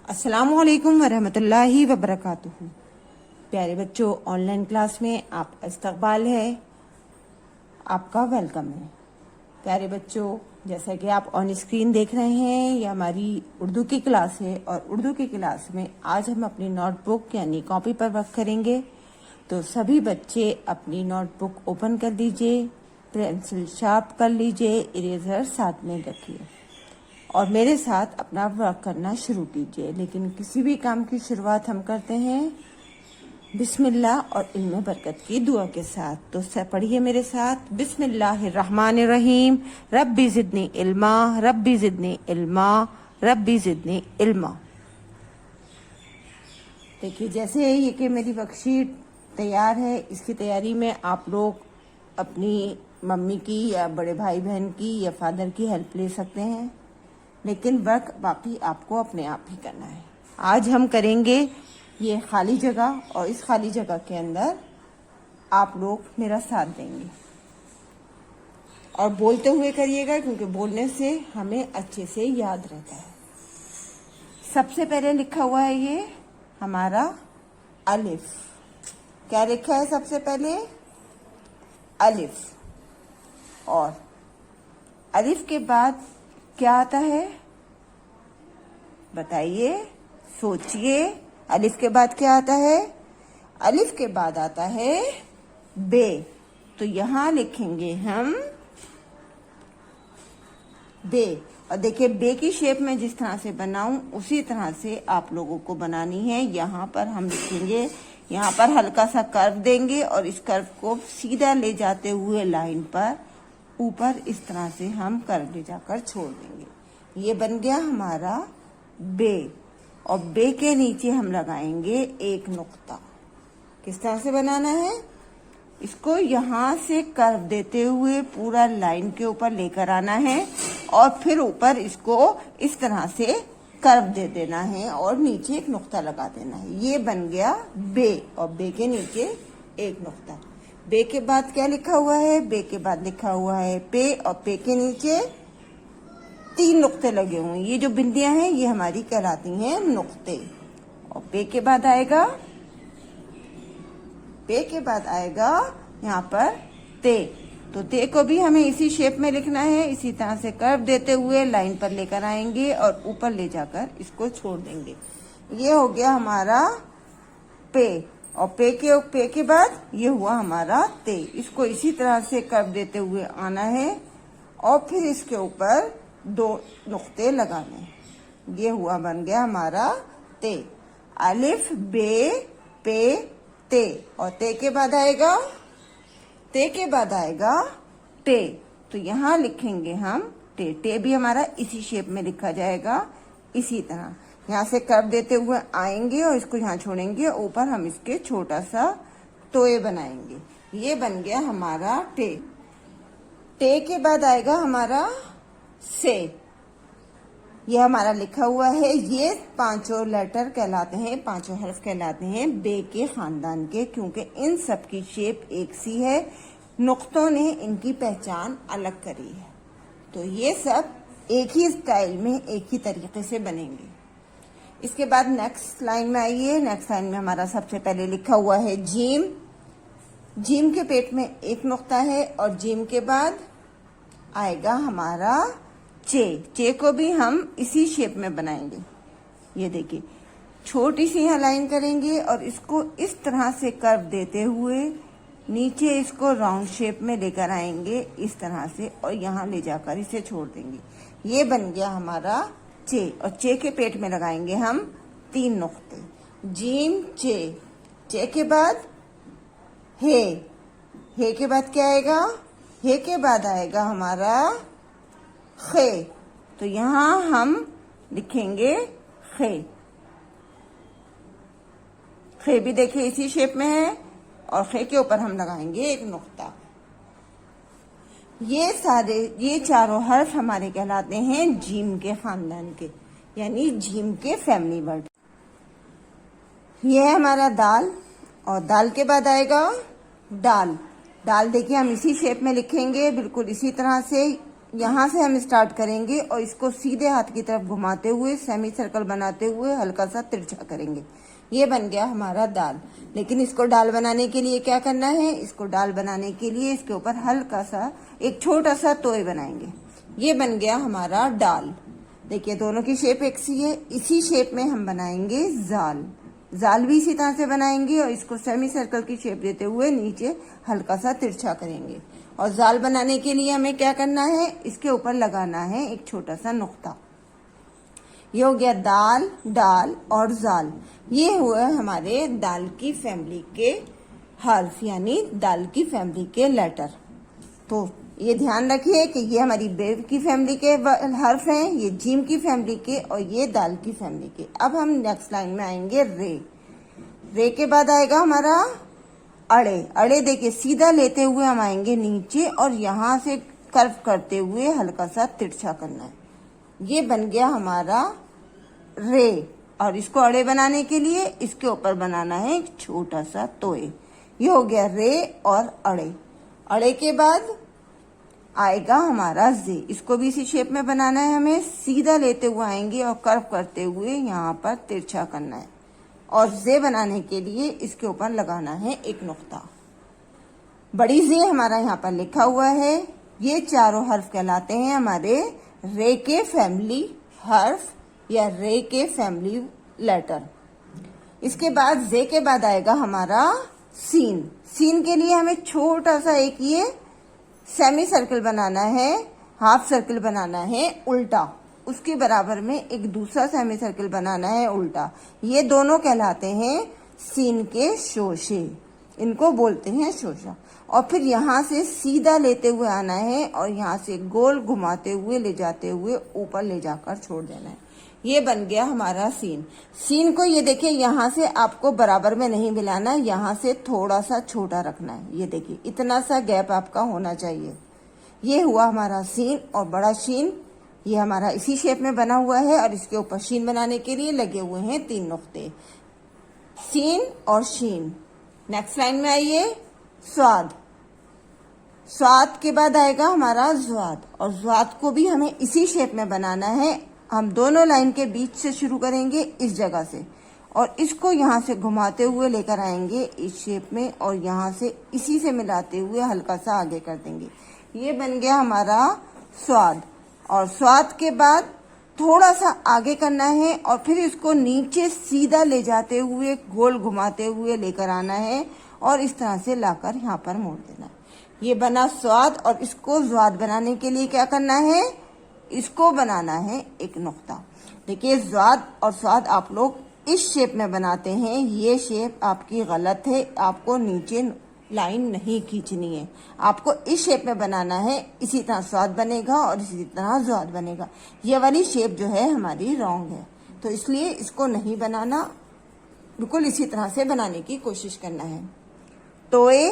अस्सलामुअलैकुम वरहमतुल्लाहि वबरकातुहू। प्यारे बच्चों, ऑनलाइन क्लास में आपका इस्तकबाल है, आपका वेलकम है। प्यारे बच्चों, जैसा कि आप ऑन स्क्रीन देख रहे हैं, ये हमारी उर्दू की क्लास है और उर्दू की क्लास में आज हम अपनी नोटबुक यानी कॉपी पर वर्क करेंगे। तो सभी बच्चे अपनी नोटबुक ओपन कर लीजिए, पेंसिल शार्प कर लीजिए, इरेजर साथ में रखिए और मेरे साथ अपना वर्क करना शुरू कीजिए। लेकिन किसी भी काम की शुरुआत हम करते हैं बिस्मिल्लाह और इल्म बरकत की दुआ के साथ। तो पढ़िए मेरे साथ, बिस्मिल्लाहिर्रहमानिर्रहीम। रब्बी ज़िदनी इल्मा, रब्बी ज़िदनी इल्मा, रब्बी ज़िदनी इल्मा। देखिए, जैसे ये कि मेरी वर्कशीट तैयार है, इसकी तैयारी में आप लोग अपनी मम्मी की या बड़े भाई बहन की या फादर की हेल्प ले सकते हैं, लेकिन वर्क बाकी आपको अपने आप ही करना है। आज हम करेंगे ये खाली जगह और इस खाली जगह के अंदर आप लोग मेरा साथ देंगे और बोलते हुए करिएगा, क्योंकि बोलने से हमें अच्छे से याद रहता है। सबसे पहले लिखा हुआ है ये हमारा अलिफ। क्या लिखा है सबसे पहले? अलिफ। और अलिफ के बाद क्या आता है बताइए, सोचिए। अलिफ के बाद क्या आता है? अलिफ के बाद आता है बे। तो यहां लिखेंगे हम बे। और देखिए, बे की शेप में जिस तरह से बनाऊं उसी तरह से आप लोगों को बनानी है। यहाँ पर हम लिखेंगे, यहाँ पर हल्का सा कर्व देंगे और इस कर्व को सीधा ले जाते हुए लाइन पर ऊपर इस तरह से हम कर्व ले जाकर छोड़ देंगे। ये बन गया हमारा बे। और बे के नीचे हम लगाएंगे एक नुक्ता। किस तरह से बनाना है? इसको यहाँ से कर्व देते हुए पूरा लाइन के ऊपर लेकर आना है और फिर ऊपर इसको इस तरह से कर्व दे देना है और नीचे एक नुक्ता लगा देना है। ये बन गया बे और बे के नीचे एक नुक्ता। बे के बाद क्या लिखा हुआ है? बे के बाद लिखा हुआ है पे और पे के नीचे 3 नुक्ते लगे हुए हैं। ये जो बिंदियां हैं ये हमारी कहलाती हैं नुक्ते। और पे के बाद आएगा, पे के बाद आएगा यहाँ पर ते। तो ते को भी हमें इसी शेप में लिखना है। इसी तरह से कर्व देते हुए लाइन पर लेकर आएंगे और ऊपर ले जाकर इसको छोड़ देंगे। ये हो गया हमारा पे। और पे के बाद ये हुआ हमारा ते। इसको इसी तरह से कर्व देते हुए आना है और फिर इसके ऊपर 2 नुक्ते लगाने हैं। ये हुआ, बन गया हमारा ते। अलिफ बे पे ते। और ते के बाद आएगा, ते के बाद आएगा टे। तो यहाँ लिखेंगे हम टे। टे भी हमारा इसी शेप में लिखा जाएगा। इसी तरह यहाँ से कर्व देते हुए आएंगे और इसको यहाँ छोड़ेंगे, ऊपर हम इसके छोटा सा टोए बनाएंगे। ये बन गया हमारा टे। टे के बाद आएगा हमारा से। ये हमारा लिखा हुआ है। ये 5 लेटर कहलाते हैं, 5 हर्फ कहलाते हैं बे के खानदान के, क्योंकि इन सब की शेप एक सी है। नुक्तों ने इनकी पहचान अलग करी है। तो ये सब एक ही स्टाइल में, एक ही तरीके से बनेंगे। इसके बाद नेक्स्ट लाइन में आइए। नेक्स्ट लाइन में हमारा सबसे पहले लिखा हुआ है जीम। जीम के पेट में एक नुक्ता है और जीम के बाद आएगा हमारा चे। चे को भी हम इसी शेप में बनाएंगे। ये देखिए, छोटी सी यहाँ लाइन करेंगे और इसको इस तरह से कर्व देते हुए नीचे इसको राउंड शेप में लेकर आएंगे इस तरह से और यहाँ ले जाकर इसे छोड़ देंगे। ये बन गया हमारा चे। और चे के पेट में लगाएंगे हम 3 नुक्ते। जीम चे। चे के बाद हे। हे के बाद क्या आएगा? हे के बाद आएगा हमारा खे। तो यहाँ हम लिखेंगे खे। खे भी देखिए इसी शेप में है और खे के ऊपर हम लगाएंगे एक नुक्ता। ये चारों हर्फ हमारे कहलाते हैं जीम के खानदान के, यानी जीम के फैमिली वर्ड। ये है हमारा दाल और दाल के बाद आएगा डाल। डाल देखिए हम इसी शेप में लिखेंगे, बिल्कुल इसी तरह से यहाँ से हम स्टार्ट करेंगे और इसको सीधे हाथ की तरफ घुमाते हुए सेमी सर्कल बनाते हुए हल्का सा तिरछा करेंगे। ये बन गया हमारा दाल। लेकिन इसको दाल बनाने के लिए क्या करना है, इसको दाल बनाने के लिए इसके ऊपर हल्का सा एक छोटा सा तोय बनाएंगे। ये बन गया हमारा दाल। देखिए दोनों की शेप एक सी है। इसी शेप में हम बनाएंगे जाल। जाल भी इसी तरह से बनाएंगे और इसको सेमी सर्कल की शेप देते हुए नीचे हल्का सा तिरछा करेंगे। और जाल बनाने के लिए हमें क्या करना है, इसके ऊपर लगाना है एक छोटा सा नुक्ता। ये हो गया दाल, डाल और जाल। ये हुआ हमारे दाल की फैमिली के हर्फ, यानी दाल की फैमिली के लेटर। तो ये ध्यान रखिए कि ये हमारी बेव की फैमिली के हर्फ हैं, ये जीम की फैमिली के और ये दाल की फैमिली के। अब हम नेक्स्ट लाइन में आएंगे रे। रे के बाद आएगा हमारा अड़े। अड़े देखिए सीधा लेते हुए हम आएंगे नीचे और यहाँ से कर्व करते हुए हल्का सा तिरछा करना है। ये बन गया हमारा रे। और इसको अड़े बनाने के लिए इसके ऊपर बनाना है एक छोटा सा तोय। ये हो गया रे और अड़े। अड़े के बाद आएगा हमारा जे। इसको भी इसी शेप में बनाना है हमें। सीधा लेते हुए आएंगे और कर्व करते हुए यहाँ पर तिरछा करना है। और जे बनाने के लिए इसके ऊपर लगाना है एक नुक्ता। बड़ी जे हमारा यहाँ पर लिखा हुआ है। ये चारों हर्फ कहलाते हैं हमारे रे के फैमिली हर्फ या रे के फैमिली लेटर। इसके बाद जे के बाद आएगा हमारा सीन। सीन के लिए हमें छोटा सा एक ये सेमी सर्कल बनाना है, हाफ सर्कल बनाना है उल्टा। उसके बराबर में एक दूसरा सेमी सर्कल बनाना है उल्टा। ये दोनों कहलाते हैं सीन के शोशे। इनको बोलते हैं शोशा। और फिर यहाँ से सीधा लेते हुए आना है और यहाँ से गोल घुमाते हुए ले जाते हुए ऊपर ले जाकर छोड़ देना है। ये बन गया हमारा सीन। सीन को ये देखिए यहाँ से आपको बराबर में नहीं मिलाना, यहाँ से थोड़ा सा छोटा रखना है। ये देखिए इतना सा गैप आपका होना चाहिए। ये हुआ हमारा सीन। और बड़ा शीन ये हमारा इसी शेप में बना हुआ है और इसके ऊपर शीन बनाने के लिए लगे हुए हैं 3 नुक्ते, सीन और शीन। नेक्स्ट लाइन में आइए स्वाद। स्वाद के बाद आएगा हमारा ज्वाद। और ज्वाद को भी हमें इसी शेप में बनाना है। हम दोनों लाइन के बीच से शुरू करेंगे इस जगह से और इसको यहाँ से घुमाते हुए लेकर आएंगे इस शेप में और यहाँ से इसी से मिलाते हुए हल्का सा आगे कर देंगे। ये बन गया हमारा स्वाद। और स्वाद के बाद थोड़ा सा आगे करना है और फिर इसको नीचे सीधा ले जाते हुए गोल घुमाते हुए लेकर आना है और इस तरह से लाकर यहाँ पर मोड़ देना है। ये बना स्वाद। और इसको स्वाद बनाने के लिए क्या करना है, इसको बनाना है एक नुक्ता। देखिए स्वाद और स्वाद आप लोग इस शेप में बनाते हैं। ये शेप आपकी गलत है, आपको नीचे लाइन नहीं खींचनी है, आपको इस शेप में बनाना है। इसी तरह स्वाद बनेगा और इसी तरह स्वाद बनेगा। ये वाली शेप जो है हमारी रॉन्ग है, तो इसलिए इसको नहीं बनाना, बिल्कुल इसी तरह से बनाने की कोशिश करना है। तोए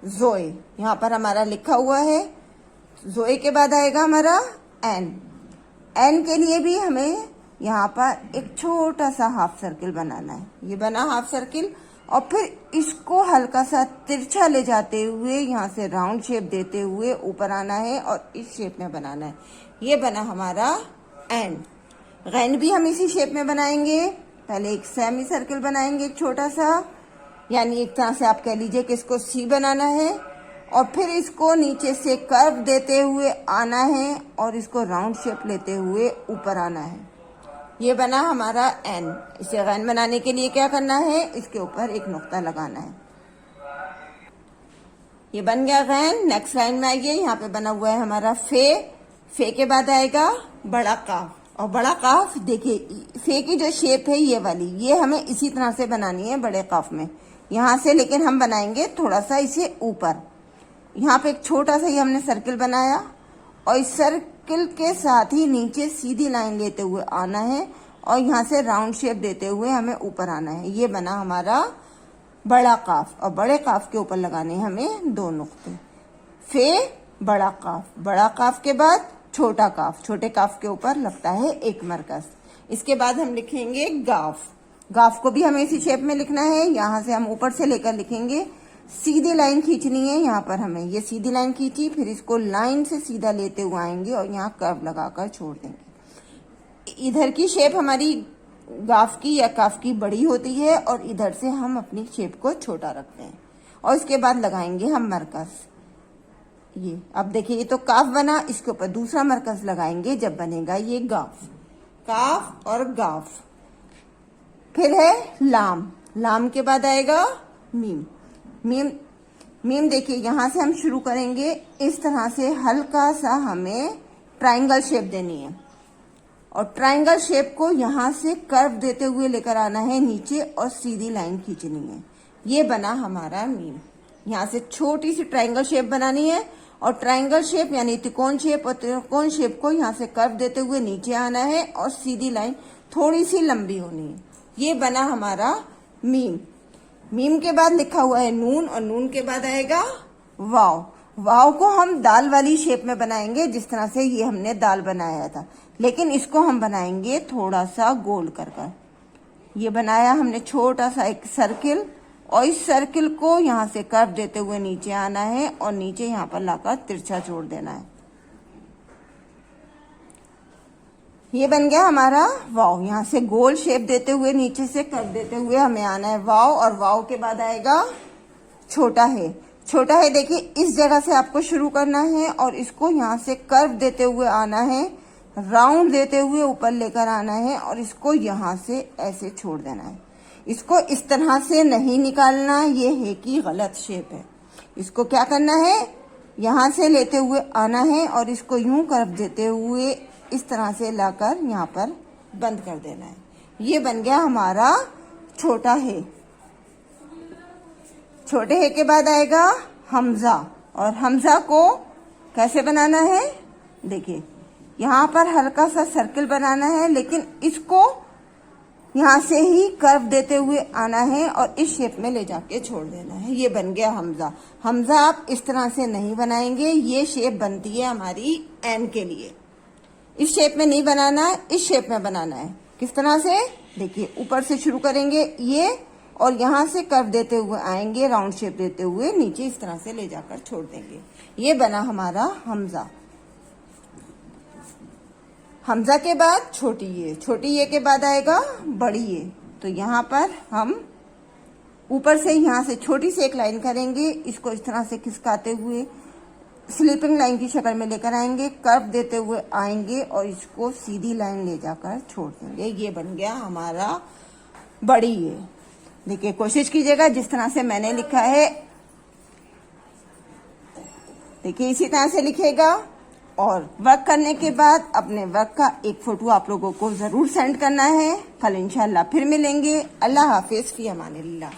जोए यहाँ पर हमारा लिखा हुआ है। जोए के बाद आएगा हमारा एन। एन के लिए भी हमें यहाँ पर एक छोटा सा हाफ सर्किल बनाना है। ये बना हाफ सर्किल और फिर इसको हल्का सा तिरछा ले जाते हुए यहाँ से राउंड शेप देते हुए ऊपर आना है और इस शेप में बनाना है। ये बना हमारा एन। गैन भी हम इसी शेप में बनाएंगे। पहले एक सेमी सर्किल बनाएंगे छोटा सा, यानी एक तरह से आप कह लीजिए कि इसको सी बनाना है और फिर इसको नीचे से कर्व देते हुए आना है और इसको राउंड शेप लेते हुए ऊपर आना है। ये बना हमारा एन। इसे गैन बनाने के लिए क्या करना है, इसके ऊपर एक नुक्ता लगाना है। ये बन गया गैन। नेक्स्ट लाइन में आइए, यहाँ पे बना हुआ है हमारा फे। फे के बाद आएगा बड़ा काफ। और बड़ा काफ देखिए फे की जो शेप है ये वाली, ये हमें इसी तरह से बनानी है बड़े काफ में यहाँ से, लेकिन हम बनाएंगे थोड़ा सा इसे ऊपर। यहाँ पे एक छोटा सा ये हमने सर्किल बनाया और इस सर्किल के साथ ही नीचे सीधी लाइन लेते हुए आना है और यहाँ से राउंड शेप देते हुए हमें ऊपर आना है। ये बना हमारा बड़ा काफ। और बड़े काफ के ऊपर लगाने हमें 2 नुक्ते। फे बड़ा काफ। बड़ा काफ के बाद छोटा काफ। छोटे काफ के ऊपर लगता है एक मरकज। इसके बाद हम लिखेंगे गाफ। गाफ को भी हमें इसी शेप में लिखना है। यहाँ से हम ऊपर से लेकर लिखेंगे सीधी लाइन खींचनी है। यहाँ पर हमें ये सीधी लाइन खींची, फिर इसको लाइन से सीधा लेते हुए आएंगे और यहाँ कर्व लगाकर छोड़ देंगे। इधर की शेप हमारी गाफ की या काफ की बड़ी होती है और इधर से हम अपनी शेप को छोटा रखते हैं और इसके बाद लगाएंगे हम मरकज। ये अब देखिए ये तो काफ बना, इसके ऊपर दूसरा मरकज लगाएंगे जब बनेगा ये गाफ। काफ और गाफ। फिर है लाम, लाम के बाद आएगा मीम। मीम मीम देखिए यहां से हम शुरू करेंगे, इस तरह से हल्का सा हमें ट्रायंगल शेप देनी है और ट्रायंगल शेप को यहां से कर्व देते हुए लेकर आना है नीचे और सीधी लाइन खींचनी है। ये बना हमारा मीम। यहाँ से छोटी सी ट्रायंगल शेप बनानी है और ट्रायंगल शेप यानी त्रिकोण शेप और त्रिकोण शेप को यहाँ से कर्व देते हुए नीचे आना है और सीधी लाइन थोड़ी सी लंबी होनी है। ये बना हमारा मीम। मीम के बाद लिखा हुआ है नून और नून के बाद आएगा वाव। वाव को हम दाल वाली शेप में बनाएंगे, जिस तरह से ये हमने दाल बनाया था, लेकिन इसको हम बनाएंगे थोड़ा सा गोल कर कर। ये बनाया हमने छोटा सा एक सर्किल और इस सर्किल को यहाँ से कर्व देते हुए नीचे आना है और नीचे यहाँ पर लाकर तिरछा छोड़ देना है। ये बन गया हमारा वाव। यहाँ से गोल शेप देते हुए नीचे से कर्व देते हुए हमें आना है वाव और वाव के बाद आएगा छोटा है। छोटा है देखिए इस जगह से आपको शुरू करना है और इसको यहाँ से कर्व देते हुए आना है, राउंड देते हुए ऊपर लेकर आना है और इसको यहाँ से ऐसे छोड़ देना है। इसको इस तरह से नहीं निकालना, ये है कि गलत शेप है। इसको क्या करना है, यहाँ से लेते हुए आना है और इसको यूं कर्व देते हुए इस तरह से लाकर यहाँ पर बंद कर देना है। ये बन गया हमारा छोटा है। छोटे है के बाद आएगा हमजा और हमजा को कैसे बनाना है, देखिए यहाँ पर हल्का सा सर्किल बनाना है, लेकिन इसको यहाँ से ही कर्व देते हुए आना है और इस शेप में ले जाके छोड़ देना है। ये बन गया हमजा। हमजा आप इस तरह से नहीं बनाएंगे, ये शेप बनती है हमारी एन के लिए। इस शेप में नहीं बनाना है, इस शेप में बनाना है। किस तरह से, देखिए ऊपर से शुरू करेंगे ये और यहाँ से कर्व देते हुए आएंगे, राउंड शेप देते हुए नीचे इस तरह से ले जाकर छोड़ देंगे। ये बना हमारा हमजा। हमजा के बाद छोटी ये, छोटी ये के बाद आएगा बड़ी ये। तो यहाँ पर हम ऊपर से यहाँ से छोटी सी एक लाइन करेंगे, इसको इस तरह से खिसकाते हुए स्लीपिंग लाइन की शक्ल में लेकर आएंगे, कर्व देते हुए आएंगे और इसको सीधी लाइन ले जाकर छोड़ देंगे। ये बन गया हमारा बड़ी ये। देखिए कोशिश कीजिएगा जिस तरह से मैंने लिखा है, देखिए इसी तरह से लिखेगा और वर्क करने के बाद अपने वर्क का एक फोटो आप लोगों को जरूर सेंड करना है। कल इंशाल्लाह फिर मिलेंगे। अल्लाह हाफिज, फी अमानिल्लाह।